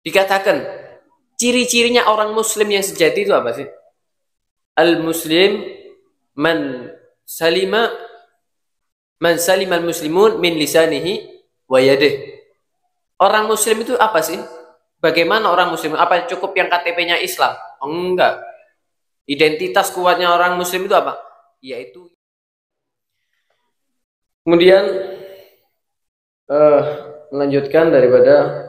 Dikatakan ciri-cirinya orang muslim yang sejati itu apa sih? Al-muslim man salima al muslimun min lisanihi wa yadihi. Orang muslim itu apa sih? Bagaimana orang muslim? Apa cukup yang KTP-nya Islam? Oh, enggak. Identitas kuatnya orang muslim itu apa? Yaitu kemudian melanjutkan daripada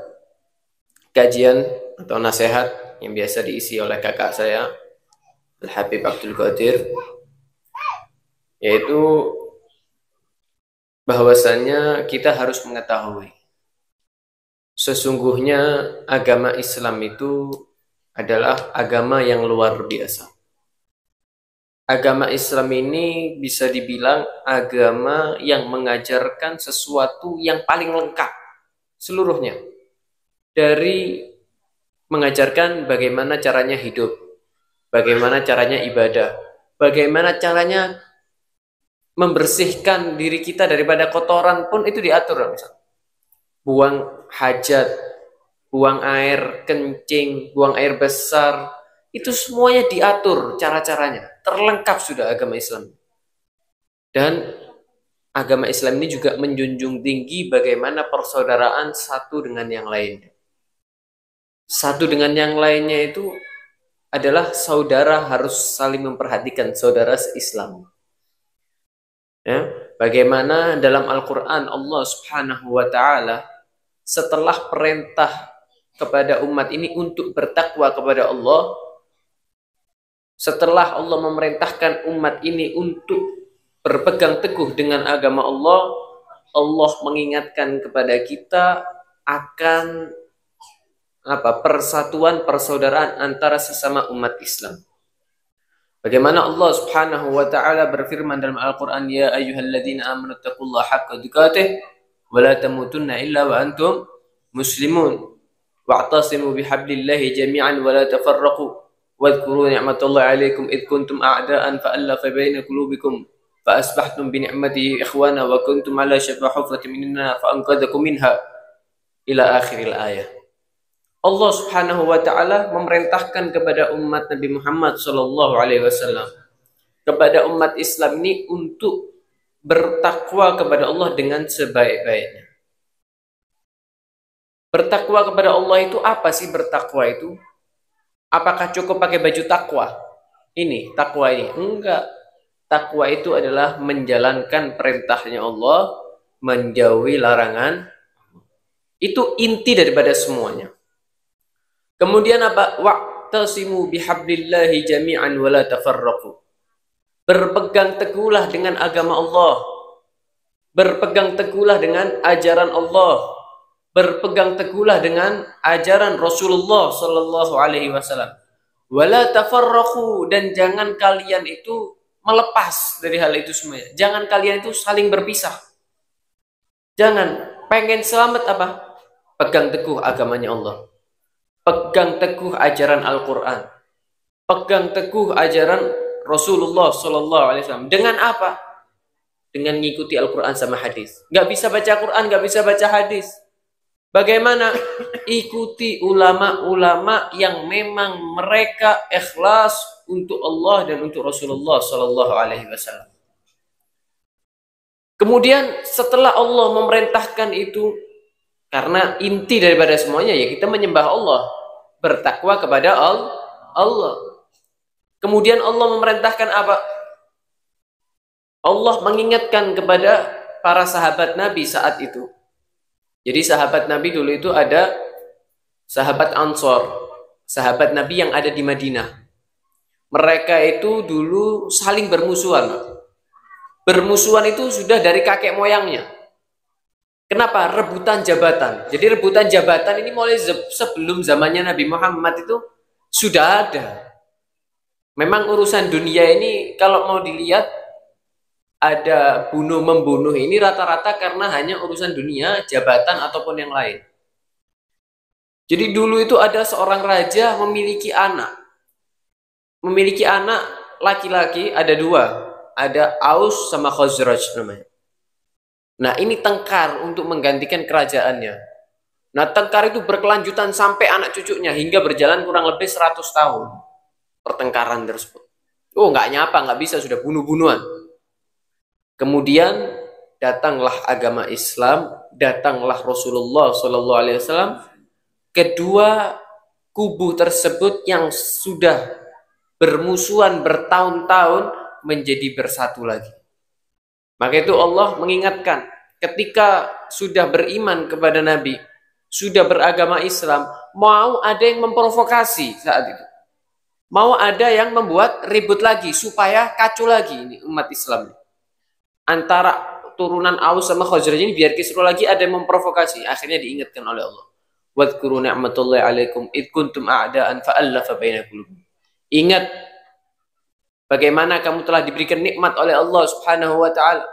kajian atau nasihat yang biasa diisi oleh kakak saya Al-Habib Abdul Qadir, yaitu bahwasannya kita harus mengetahui sesungguhnya agama Islam itu adalah agama yang luar biasa. Agama Islam ini bisa dibilang agama yang mengajarkan sesuatu yang paling lengkap seluruhnya. Dari mengajarkan bagaimana caranya hidup, bagaimana caranya ibadah, bagaimana caranya membersihkan diri kita daripada kotoran pun itu diatur. Misalnya buang hajat, buang air kencing, buang air besar, itu semuanya diatur cara-caranya. Terlengkap sudah agama Islam. Dan agama Islam ini juga menjunjung tinggi bagaimana persaudaraan satu dengan yang lainnya. Satu dengan yang lainnya itu adalah saudara harus saling memperhatikan, saudara se-Islam. Ya, bagaimana dalam Al-Quran Allah Subhanahu wa Ta'ala setelah perintah kepada umat ini untuk bertakwa kepada Allah, setelah Allah memerintahkan umat ini untuk berpegang teguh dengan agama Allah, Allah mengingatkan kepada kita akan persatuan persaudaraan antara sesama umat Islam. Bagaimana Allah Subhanahu wa Ta'ala berfirman dalam Al-Quran, ya ayyuhalladzina amanu taqullaha haqqa tuqatih wa la tamutunna illa wa antum muslimun wa'tasimu bihablillahi jami'an wa la tafarraqu wadhkuru ni'matallahi 'alaikum id kuntum a'da'an fa'alafa baina qulubikum fa asbahtum bi ni'matihi ikhwana wa kuntum 'ala shafa hufratin minan nar fa anqadhakum minha ila akhiril ayah. Allah Subhanahu wa Ta'ala memerintahkan kepada umat Nabi Muhammad sallallahu alaihi wasallam, kepada umat Islam ini untuk bertakwa kepada Allah dengan sebaik-baiknya. Bertakwa kepada Allah itu apa sih bertakwa itu? Apakah cukup pakai baju takwa? Ini, takwa ini. Enggak. Takwa itu adalah menjalankan perintahnya Allah, menjauhi larangan. Itu inti daripada semuanya. Kemudian apa? Wa'tasimu bihablillahi jami'an wa la tafarraqu. Berpegang teguhlah dengan agama Allah. Berpegang teguhlah dengan ajaran Allah. Berpegang teguhlah dengan ajaran Rasulullah sallallahu alaihi wasallam. Wa la tafarraqu, dan jangan kalian itu melepas dari hal itu semuanya. Jangan kalian itu saling berpisah. Jangan. Pengen selamat apa? Pegang teguh agamanya Allah. Pegang teguh ajaran Al-Quran. Pegang teguh ajaran Rasulullah sallallahu alaihi wasallam. Dengan apa? Dengan mengikuti Al-Quran sama hadis. Nggak bisa baca Quran, nggak bisa baca hadis. Bagaimana? Ikuti ulama-ulama yang memang mereka ikhlas untuk Allah dan untuk Rasulullah sallallahu alaihi wasallam. Kemudian setelah Allah memerintahkan itu, karena inti daripada semuanya ya kita menyembah Allah, bertakwa kepada Allah. Kemudian Allah memerintahkan apa? Allah mengingatkan kepada para sahabat Nabi saat itu. Jadi sahabat Nabi dulu itu ada sahabat Ansor, sahabat Nabi yang ada di Madinah. Mereka itu dulu saling bermusuhan. Bermusuhan itu sudah dari kakek moyangnya. Kenapa? Rebutan jabatan. Jadi rebutan jabatan ini mulai sebelum zamannya Nabi Muhammad itu sudah ada. Memang urusan dunia ini kalau mau dilihat, ada bunuh-membunuh ini rata-rata karena hanya urusan dunia, jabatan ataupun yang lain. Jadi dulu itu ada seorang raja memiliki anak. Memiliki anak laki-laki ada dua. Ada Aus sama Khazraj namanya. Nah ini tengkar untuk menggantikan kerajaannya. Nah, tengkar itu berkelanjutan sampai anak cucunya hingga berjalan kurang lebih 100 tahun pertengkaran tersebut. Oh, nggak nyapa, nggak bisa, sudah bunuh-bunuhan. Kemudian datanglah agama Islam, datanglah Rasulullah Shallallahu Alaihi Wasallam. Kedua kubu tersebut yang sudah bermusuhan bertahun-tahun menjadi bersatu lagi. Maka itu Allah mengingatkan, ketika sudah beriman kepada Nabi, sudah beragama Islam, mau ada yang memprovokasi saat itu. Mau ada yang membuat ribut lagi, supaya kacau lagi ini umat Islam. Antara turunan Aus sama Khazraj ini biar kisruh lagi, ada yang memprovokasi. Akhirnya diingatkan oleh Allah. Wadhkuru ni'matullahi alaikum id kuntum a'da'an fa'allafa baina qulubikum. Ingat bagaimana kamu telah diberikan nikmat oleh Allah Subhanahu wa taala.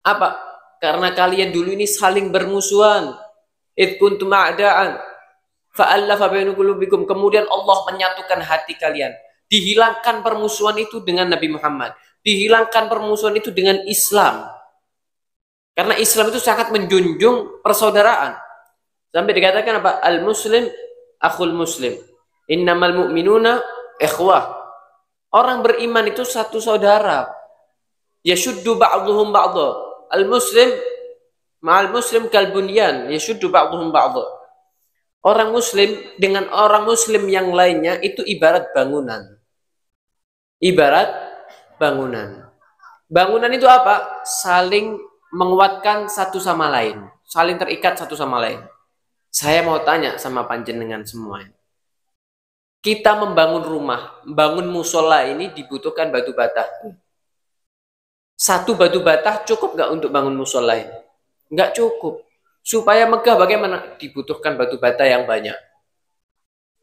Apa? Karena kalian dulu ini saling bermusuhan. Id kuntum a'da'an fa'allafa baina qulubikum. Kemudian Allah menyatukan hati kalian. Dihilangkan permusuhan itu dengan Nabi Muhammad. Dihilangkan permusuhan itu dengan Islam. Karena Islam itu sangat menjunjung persaudaraan. Sampai dikatakan apa? Al-muslim akhul muslim. Innamal mu'minuna ikhwah. Orang beriman itu satu saudara. Yashuddu ba'duhum ba'dha. Al-muslim ma'al muslim kal bunyan. Yashuddu ba'duhum ba'dha. Orang muslim dengan orang muslim yang lainnya itu ibarat bangunan. Ibarat bangunan. Bangunan itu apa? Saling menguatkan satu sama lain. Saling terikat satu sama lain. Saya mau tanya sama panjenengan semua. Kita membangun rumah, membangun musola ini dibutuhkan batu bata. Satu batu bata cukup nggak untuk bangun musola ini? Nggak cukup. Supaya megah bagaimana? Dibutuhkan batu bata yang banyak.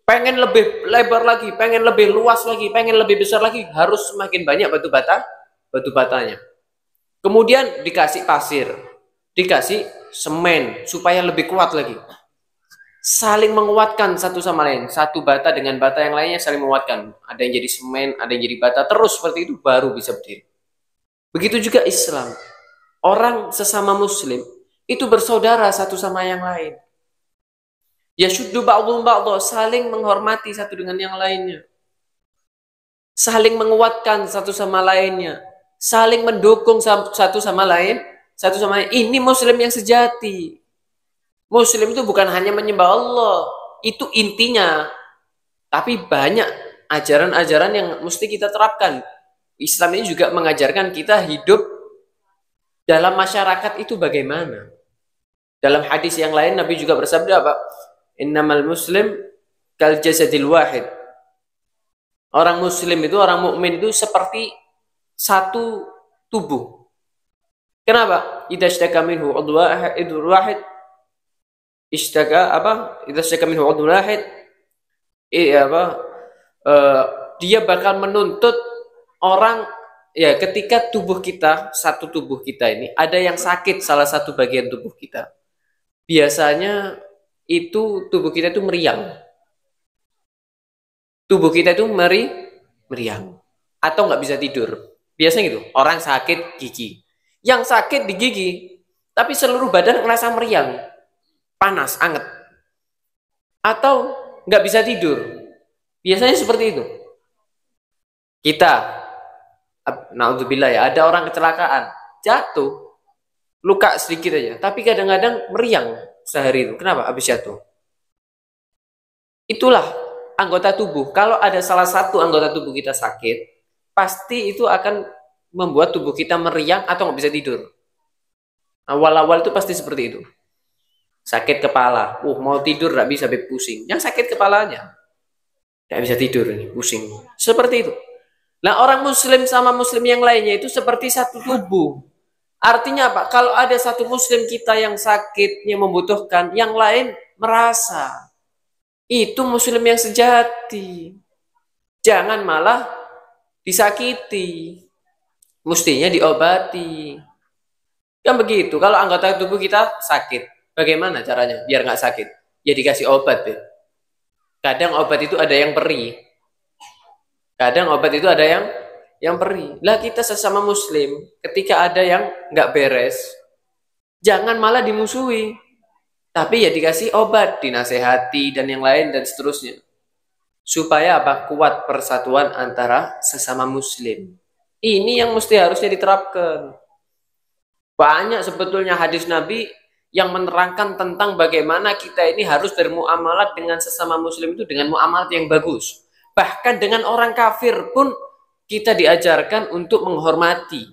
Pengen lebih lebar lagi, pengen lebih luas lagi, pengen lebih besar lagi, harus semakin banyak batu batanya. Kemudian dikasih pasir, dikasih semen supaya lebih kuat lagi. Saling menguatkan satu sama lain. Satu bata dengan bata yang lainnya saling menguatkan. Ada yang jadi semen, ada yang jadi bata. Terus seperti itu baru bisa berdiri. Begitu juga Islam. Orang sesama muslim itu bersaudara satu sama yang lain. Yashuddu ba'dhum ba'dha, saling menghormati satu dengan yang lainnya. Saling menguatkan satu sama lainnya. Saling mendukung satu sama lain. Ini muslim yang sejati. Muslim itu bukan hanya menyembah Allah, itu intinya. Tapi banyak ajaran-ajaran yang mesti kita terapkan. Islam ini juga mengajarkan kita hidup dalam masyarakat itu bagaimana. Dalam hadis yang lain Nabi juga bersabda apa? Innamal muslim kal jasadil wahid. Orang muslim itu, orang mukmin itu seperti satu tubuh. Kenapa? Idza ishtaka minhu udwun wahid idza ishtaka minhu udwun wahid dia bakal menuntut orang ya ketika tubuh kita, satu tubuh kita ini ada yang sakit salah satu bagian tubuh kita. Biasanya itu tubuh kita itu meriang. Tubuh kita itu meriang atau nggak bisa tidur. Biasanya gitu, orang sakit gigi. Yang sakit di gigi, tapi seluruh badan merasa meriang, panas, anget. Atau nggak bisa tidur. Biasanya seperti itu. Kita, naudzubillah ya, ada orang kecelakaan, jatuh, luka sedikit aja, tapi kadang-kadang meriang sehari itu. Kenapa? Habis jatuh. Itulah anggota tubuh. Kalau ada salah satu anggota tubuh kita sakit, pasti itu akan membuat tubuh kita meriang atau nggak bisa tidur. Awal-awal itu pasti seperti itu. Sakit kepala, mau tidur nggak bisa, pusing. Yang sakit kepalanya, nggak bisa tidur ini, pusing. Seperti itu. Nah, orang muslim sama muslim yang lainnya itu seperti satu tubuh. Artinya apa? Kalau ada satu muslim kita yang sakit, yang membutuhkan, yang lain merasa itu muslim yang sejati. Jangan malah disakiti. Mestinya diobati. Kan begitu. Kalau anggota tubuh kita sakit, bagaimana caranya biar nggak sakit? Ya dikasih obat deh. Kadang obat itu ada yang perih. Kadang obat itu ada yang perih. Lah kita sesama muslim, ketika ada yang nggak beres, jangan malah dimusuhi. Tapi ya dikasih obat, dinasehati dan yang lain dan seterusnya. Supaya apa? Kuat persatuan antara sesama muslim. Ini yang mesti harusnya diterapkan. Banyak sebetulnya hadis Nabi yang menerangkan tentang bagaimana kita ini harus bermuamalat dengan sesama muslim itu dengan muamalat yang bagus. Bahkan dengan orang kafir pun kita diajarkan untuk menghormati.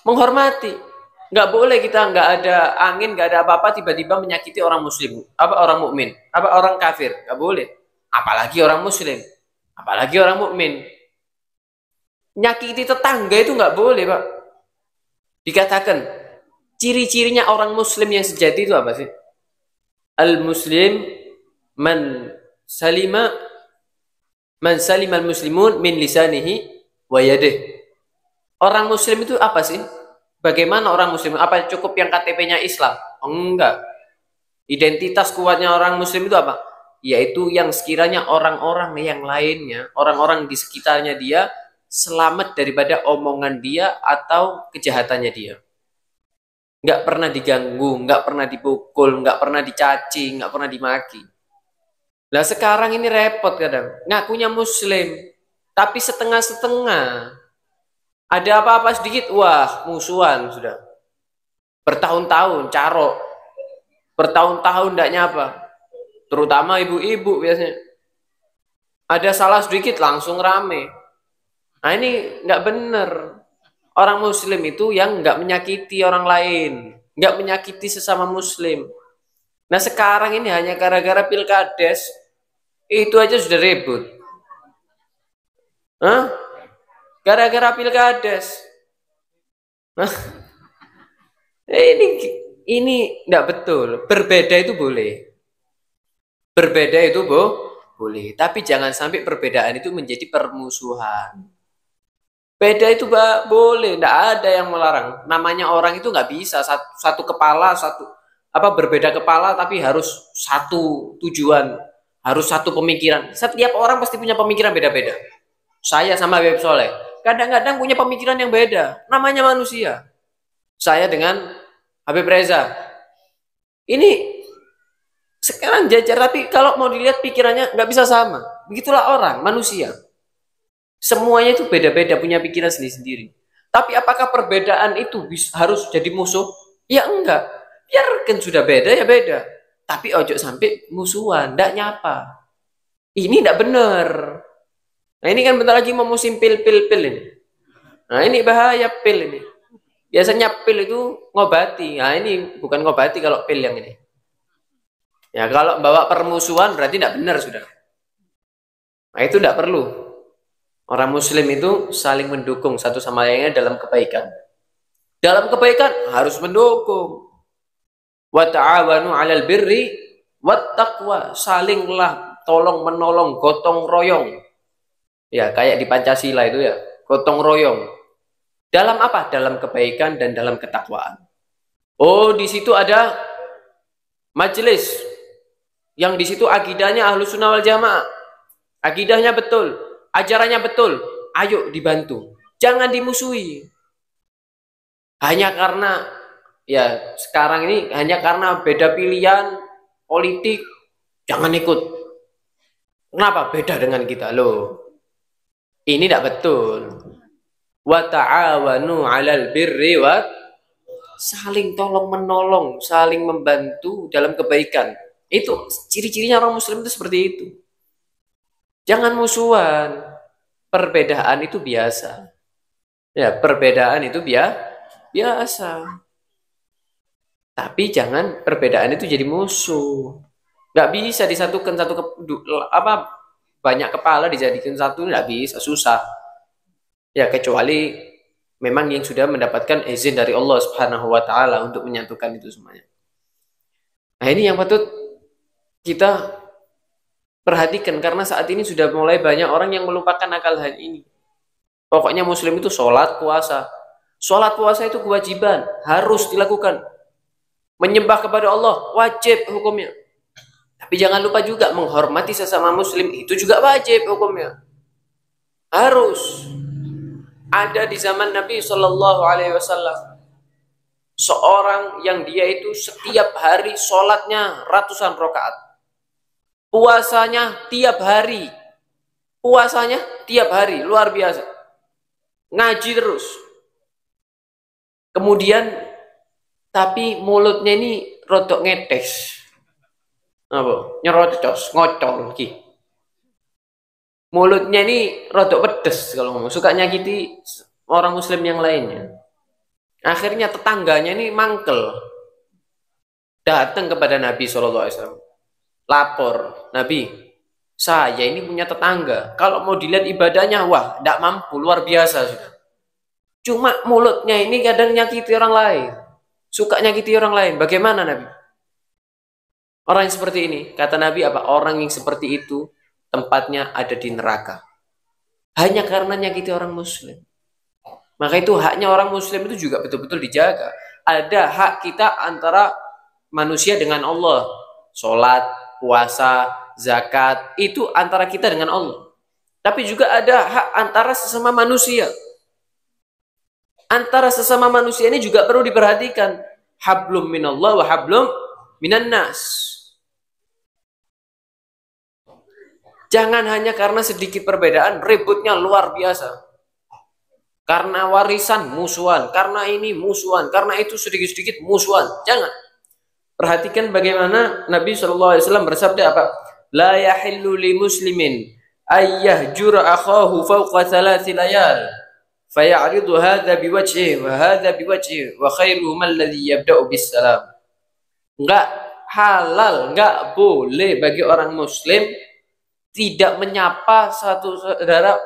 Menghormati. Nggak boleh kita nggak ada angin, nggak ada apa-apa tiba-tiba menyakiti orang muslim, apa orang mukmin, apa orang kafir, nggak boleh. Apalagi orang muslim, apalagi orang mukmin. Nyakiti tetangga itu nggak boleh, Pak. Dikatakan ciri-cirinya orang muslim yang sejati itu apa sih? Al-muslim man salima al-muslimun min lisanihi wa yadihi. Orang muslim itu apa sih? Bagaimana orang muslim? Apa cukup yang KTP-nya Islam? Enggak. Identitas kuatnya orang muslim itu apa? Yaitu yang sekiranya orang-orang yang lainnya, orang-orang di sekitarnya dia selamat daripada omongan dia atau kejahatannya dia. Nggak pernah diganggu, nggak pernah dipukul, nggak pernah dicaci, nggak pernah dimaki. Nah sekarang ini repot kadang. Ngakunya muslim, tapi setengah-setengah. Ada apa-apa sedikit, wah musuhan sudah. Bertahun-tahun, carok. Bertahun-tahun tidak nyapa. Terutama ibu-ibu biasanya. Ada salah sedikit langsung rame. Nah ini nggak bener. Orang muslim itu yang nggak menyakiti orang lain. Nggak menyakiti sesama muslim. Nah sekarang ini hanya gara-gara pilkades. Itu aja sudah ribut. Hah? Gara-gara pilkades. Ini enggak betul. Berbeda itu boleh. Berbeda itu boleh. Tapi jangan sampai perbedaan itu menjadi permusuhan. Beda itu boleh, enggak ada yang melarang. Namanya orang itu enggak bisa satu kepala, berbeda kepala tapi harus satu tujuan, harus satu pemikiran. Setiap orang pasti punya pemikiran beda-beda. Saya sama Habib Soleh kadang-kadang punya pemikiran yang beda. Namanya manusia. Saya dengan Habib Reza. Ini sekarang jajar, tapi kalau mau dilihat pikirannya nggak bisa sama. Begitulah orang, manusia. Semuanya itu beda-beda, punya pikiran sendiri-sendiri. Tapi apakah perbedaan itu harus jadi musuh? Ya enggak. Biarkan sudah beda ya beda. Tapi ojo sampai musuhan, ndak nyapa. Ini ndak bener. Nah ini kan bentar lagi mau musim pil ini. Nah ini bahaya pil ini. Biasanya pil itu ngobati. Nah ini bukan ngobati kalau pil yang ini. Ya kalau bawa permusuhan berarti tidak benar sudah. Nah itu tidak perlu. Orang muslim itu saling mendukung satu sama lainnya dalam kebaikan. Dalam kebaikan harus mendukung. Wa ta'awanu 'alal birri wat taqwa. Salinglah tolong menolong, gotong royong. Ya, kayak di Pancasila itu ya, gotong royong. Dalam apa? Dalam kebaikan dan dalam ketakwaan. Oh, di situ ada majelis. Yang di situ akidahnya Ahlus Sunnah wal Jamaah. Akidahnya betul, ajarannya betul. Ayo dibantu. Jangan dimusuhi. Hanya karena ya sekarang ini hanya karena beda pilihan politik, jangan ikut. Kenapa beda dengan kita loh? Ini tidak betul. Wa ta'awanu 'alal birri wa, saling tolong menolong, saling membantu dalam kebaikan. Itu ciri-cirinya orang muslim itu seperti itu. Jangan musuhan. Perbedaan itu biasa. Ya, perbedaan itu biasa. Tapi jangan perbedaan itu jadi musuh. Nggak bisa disatukan banyak kepala dijadikan satu, nggak bisa, susah. Ya kecuali memang yang sudah mendapatkan izin dari Allah Subhanahu wa taala untuk menyatukan itu semuanya. Nah, ini yang patut kita perhatikan karena saat ini sudah mulai banyak orang yang melupakan akal hal ini. Pokoknya muslim itu sholat, puasa. Sholat, puasa itu kewajiban, harus dilakukan. Menyembah kepada Allah wajib hukumnya. Tapi jangan lupa juga menghormati sesama muslim, itu juga wajib hukumnya. Harus ada di zaman Nabi Shallallahu Alaihi Wasallam. Seorang yang dia itu setiap hari sholatnya ratusan rakaat. Puasanya tiap hari. Puasanya tiap hari, luar biasa. Ngaji terus. Kemudian, tapi mulutnya ini rodok ngetes. Apa? Nyerocos, ngocol lagi. Mulutnya ini rodok pedes kalau ngomong. Suka nyakiti orang muslim yang lainnya. Akhirnya tetangganya ini mangkel. Datang kepada Nabi SAW. Lapor, Nabi, saya ini punya tetangga. Kalau mau dilihat ibadahnya, wah, tidak mampu, luar biasa sudah. Cuma mulutnya ini kadang nyakiti orang lain. Suka nyakiti orang lain. Bagaimana Nabi? Orang yang seperti ini, kata Nabi apa? Orang yang seperti itu, tempatnya ada di neraka. Hanya karena nyakiti orang muslim. Maka itu haknya orang muslim itu juga betul-betul dijaga. Ada hak kita antara manusia dengan Allah. Sholat, puasa, zakat, itu antara kita dengan Allah. Tapi juga ada hak antara sesama manusia. Antara sesama manusia ini juga perlu diperhatikan. Hablum minallah wa hablum minan nas. Jangan hanya karena sedikit perbedaan, ributnya luar biasa. Karena warisan musuhan, karena ini musuhan, karena itu sedikit-sedikit musuhan. Jangan. Perhatikan bagaimana Nabi SAW bersabda apa? La yahillu li muslimin ayyahjura akhahu fawqa thalathi layal. Faya'ridu hadha biwajhi wa hadha biwajhi wa khairuhum alladhi yabda'u bis salam. Enggak halal, enggak boleh bagi orang muslim tidak menyapa satu saudara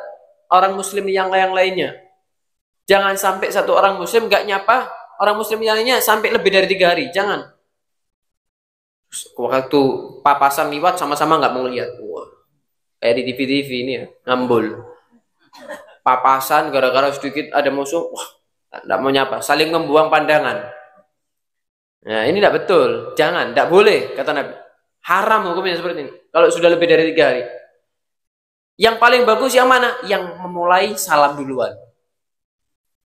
orang muslim yang lainnya. Jangan sampai satu orang muslim enggak nyapa orang muslim yang lainnya sampai lebih dari 3 hari. Jangan. Waktu papasan liwat sama-sama enggak mau lihat. Wah. Kayak di TV-TV ini ya, ngambul. Papasan gara-gara sedikit ada musuh, wah, enggak mau nyapa, saling membuang pandangan. Nah, ini enggak betul. Jangan, enggak boleh kata Nabi. Haram hukumnya seperti ini. Kalau sudah lebih dari 3 hari. Yang paling bagus yang mana? Yang memulai salam duluan.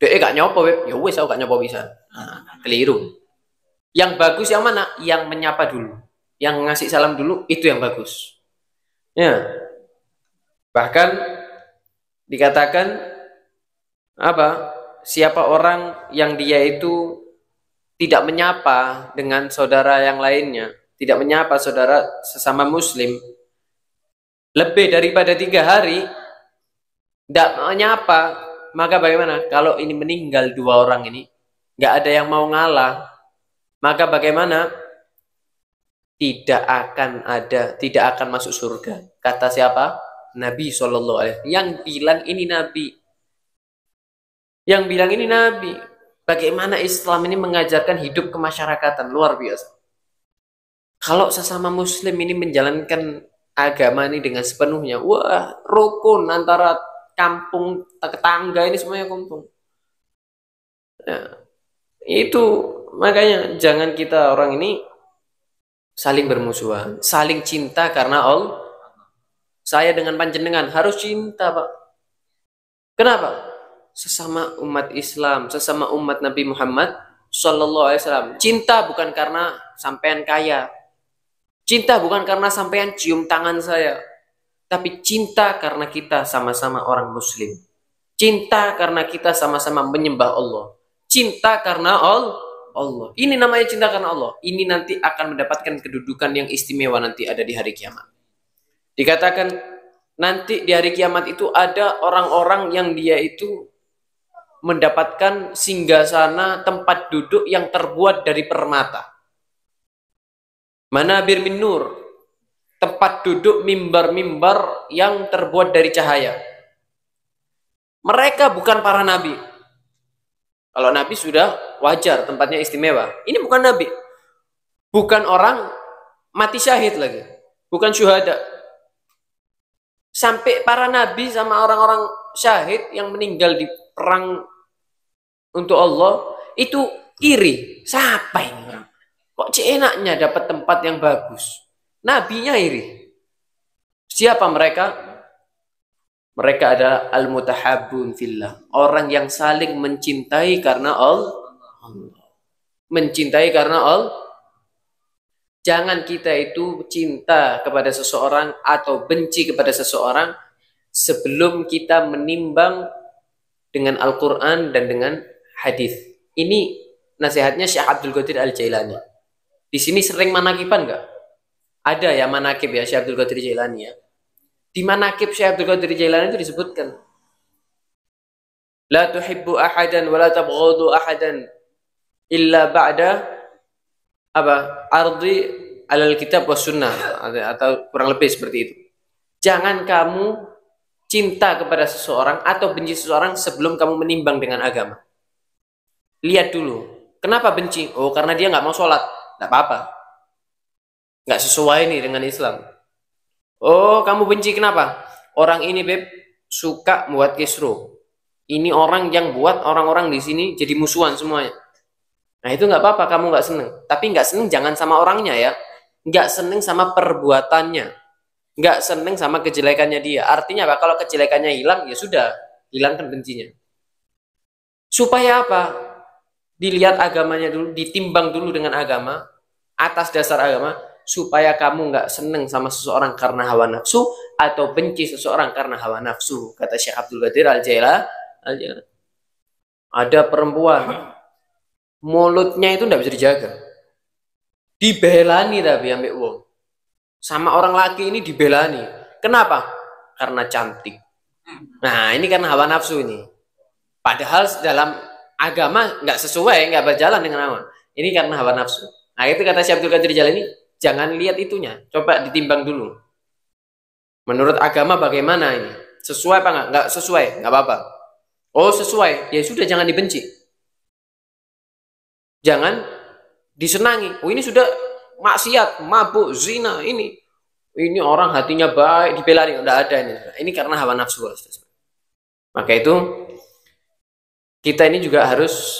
Dek gak nyopo, ya wes aku gak nyopo bisa. Nah, keliru. Yang bagus yang mana? Yang menyapa dulu. Yang ngasih salam dulu, itu yang bagus. Ya. Bahkan dikatakan apa? Siapa orang yang dia itu tidak menyapa dengan saudara yang lainnya, tidak menyapa saudara sesama muslim, lebih daripada 3 hari tidak menyapa, maka bagaimana? Kalau ini meninggal 2 orang ini, nggak ada yang mau ngalah, maka bagaimana? Tidak akan masuk surga. Kata siapa? Nabi SAW. Yang bilang ini Nabi. Yang bilang ini Nabi. Bagaimana Islam ini mengajarkan hidup kemasyarakatan, luar biasa. Kalau sesama muslim ini menjalankan agama ini dengan sepenuhnya, wah, rukun antara kampung tetangga ini semuanya kumpul. Ya, itu makanya jangan kita orang ini saling bermusuhan, saling cinta karena Allah. Saya dengan panjenengan harus cinta, Pak. Kenapa? Sesama umat Islam, sesama umat Nabi Muhammad Sallallahu Alaihi Wasallam. Cinta bukan karena sampean kaya, cinta bukan karena sampean cium tangan saya, tapi cinta karena kita sama-sama orang muslim. Cinta karena kita sama-sama menyembah Allah. Cinta karena Allah. Ini namanya cinta karena Allah. Ini nanti akan mendapatkan kedudukan yang istimewa nanti ada di hari kiamat. Dikatakan nanti di hari kiamat itu ada orang-orang yang dia itu mendapatkan singgasana tempat duduk yang terbuat dari permata. Manabir min nur, tempat duduk mimbar-mimbar yang terbuat dari cahaya. Mereka bukan para nabi. Kalau nabi sudah wajar, tempatnya istimewa. Ini bukan nabi. Bukan orang mati syahid lagi. Bukan syuhada. Sampai para nabi sama orang-orang syahid yang meninggal di perang untuk Allah itu iri. Siapa ini orang? Kok enaknya dapat tempat yang bagus? Nabinya iri. Siapa mereka? Mereka adalah al-mutahabbun fillah. Orang yang saling mencintai karena Allah. mencintai karena Allah. Jangan kita itu cinta kepada seseorang atau benci kepada seseorang sebelum kita menimbang dengan Al-Quran dan dengan hadis. Ini nasihatnya Syekh Abdul Qadir Al-Jailani. Di sini sering manakiban enggak? Ada ya manakib ya Syekh Abdul Qadir Jailani ya. Di manakib Syekh Abdul Qadir Jailani itu disebutkan, la tuhibbu ahadan wa la tabghadu ahadan illa ba'da apa ardi alal kitab was sunnah, atau kurang lebih seperti itu. Jangan kamu cinta kepada seseorang atau benci seseorang sebelum kamu menimbang dengan agama. Lihat dulu, kenapa benci? Oh, karena dia nggak mau sholat. Nggak apa-apa, nggak sesuai nih dengan Islam. Oh, kamu benci kenapa? Orang ini beb suka buat kisruh. Ini orang yang buat orang-orang di sini jadi musuhan semuanya. Nah itu nggak apa-apa, kamu nggak seneng. Tapi nggak seneng jangan sama orangnya ya. Nggak seneng sama perbuatannya. Nggak seneng sama kejelekannya dia. Artinya apa? Kalau kejelekannya hilang, ya sudah. Hilangkan bencinya. Supaya apa? Dilihat agamanya dulu, ditimbang dulu dengan agama. Atas dasar agama. Supaya kamu nggak seneng sama seseorang karena hawa nafsu. Atau benci seseorang karena hawa nafsu. Kata Syekh Abdul Qadir Al-Jailani. Ada perempuan mulutnya itu tidak bisa dijaga, dibelani tapi ambek wong, sama orang laki ini dibelani. Kenapa? Karena cantik. Nah ini karena hawa nafsu ini, padahal dalam agama nggak sesuai, nggak berjalan dengan agama. Ini karena hawa nafsu. Nah itu kata Syekh Abdul Qadir Jailani, jangan lihat itunya, coba ditimbang dulu menurut agama bagaimana ini, sesuai apa nggak? Nggak sesuai, nggak apa-apa. Oh sesuai, ya sudah, jangan dibenci. Jangan disenangi. Oh ini sudah maksiat, mabuk, zina, ini orang hatinya baik, dibelani. Tidak ada ini. Ini karena hawa nafsu. Maka itu kita ini juga harus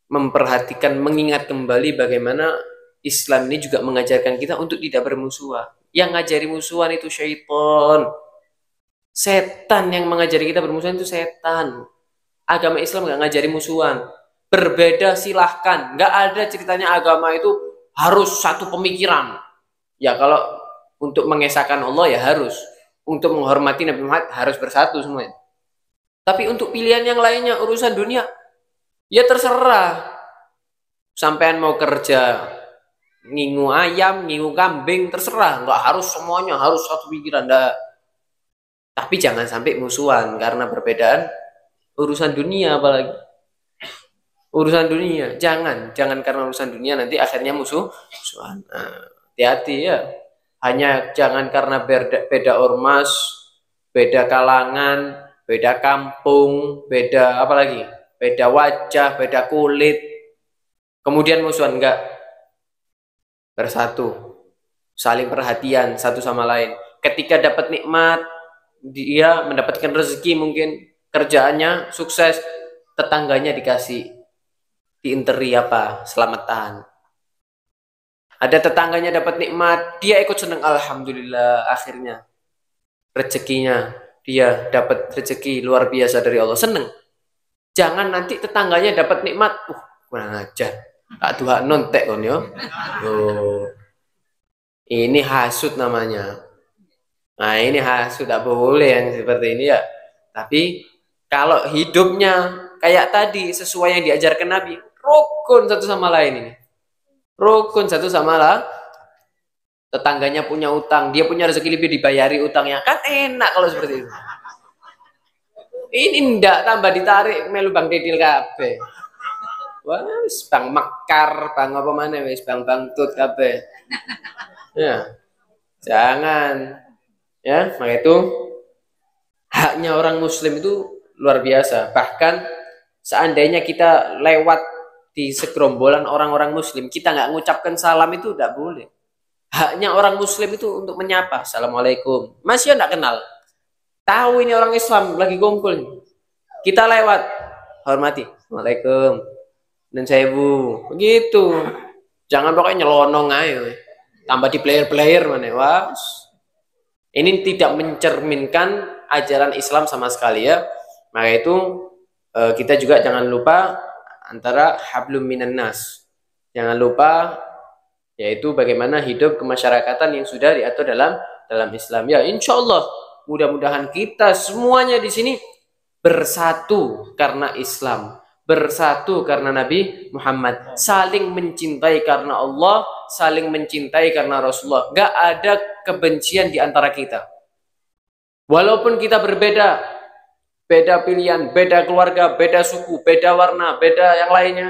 memperhatikan, mengingat kembali bagaimana Islam ini juga mengajarkan kita untuk tidak bermusuhan. Yang ngajari musuhan itu syaitan. Setan yang mengajari kita bermusuhan itu setan. Agama Islam nggak ngajari musuhan. Berbeda silahkan, nggak ada ceritanya agama itu harus satu pemikiran. Ya kalau untuk mengesahkan Allah ya harus, untuk menghormati Nabi Muhammad harus bersatu semuanya. Tapi untuk pilihan yang lainnya, urusan dunia, ya terserah. Sampean mau kerja ngingu ayam, ngingu kambing, terserah. Nggak harus semuanya harus satu pikiran, enggak. Tapi jangan sampai musuhan karena perbedaan urusan dunia apalagi. Urusan dunia, jangan karena urusan dunia nanti akhirnya musuhan. Hati-hati ya. Hanya jangan karena beda ormas, beda kalangan, beda kampung, beda apa lagi? Beda wajah, beda kulit. Kemudian musuhan, enggak. Bersatu. Saling perhatian satu sama lain. Ketika dapat nikmat, dia mendapatkan rezeki mungkin, kerjaannya sukses, tetangganya dikasih diinteri apa, selamatan. Ada tetangganya dapat nikmat, dia ikut senang, alhamdulillah, akhirnya rezekinya dia dapat rezeki luar biasa dari Allah, seneng. Jangan nanti tetangganya dapat nikmat, kurang ajar, tak tuha nontek kon yo. Ini hasud namanya. Nah ini hasud, tak boleh yang seperti ini ya. Tapi kalau hidupnya kayak tadi sesuai yang diajarkan Nabi, rukun satu sama lain ini. Rukun satu sama lain. Tetangganya punya utang, dia punya rezeki lebih dibayari utangnya. Kan enak kalau seperti itu. Ini ndak tambah ditarik melu Bang Dedil kabeh. Wah, Bang Mekar, Bang apa mana wis Bang Tut kabeh. Ya. Jangan. Ya, maka itu haknya orang muslim itu luar biasa. Bahkan seandainya kita lewat di segerombolan orang-orang muslim, kita nggak mengucapkan salam itu tidak boleh. Haknya orang muslim itu untuk menyapa, assalamualaikum. Masih nggak kenal, tahu ini orang Islam lagi kumpul, kita lewat, hormati, assalamualaikum, dan saya bu, begitu. Jangan pokoknya nyelonong aja, tambah di player-player mana, wah. Ini tidak mencerminkan ajaran Islam sama sekali ya. Maka itu kita juga jangan lupa antara hablum minan nas. Jangan lupa, yaitu bagaimana hidup kemasyarakatan yang sudah diatur dalam Islam. Ya, insya Allah mudah-mudahan kita semuanya di sini bersatu karena Islam, bersatu karena Nabi Muhammad, saling mencintai karena Allah, saling mencintai karena Rasulullah. Gak ada kebencian di antara kita. Walaupun kita berbeda, beda pilihan, beda keluarga, beda suku, beda warna, beda yang lainnya,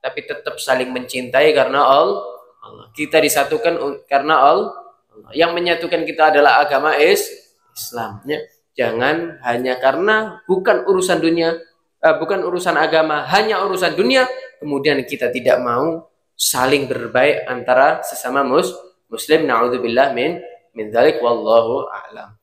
tapi tetap saling mencintai karena Allah. Kita disatukan karena Allah. Yang menyatukan kita adalah agama Islam. Jangan hanya karena bukan urusan dunia, bukan urusan agama, hanya urusan dunia, kemudian kita tidak mau saling berbaik antara sesama muslim. Na'udzubillah min dzalik, wallahu a'lam.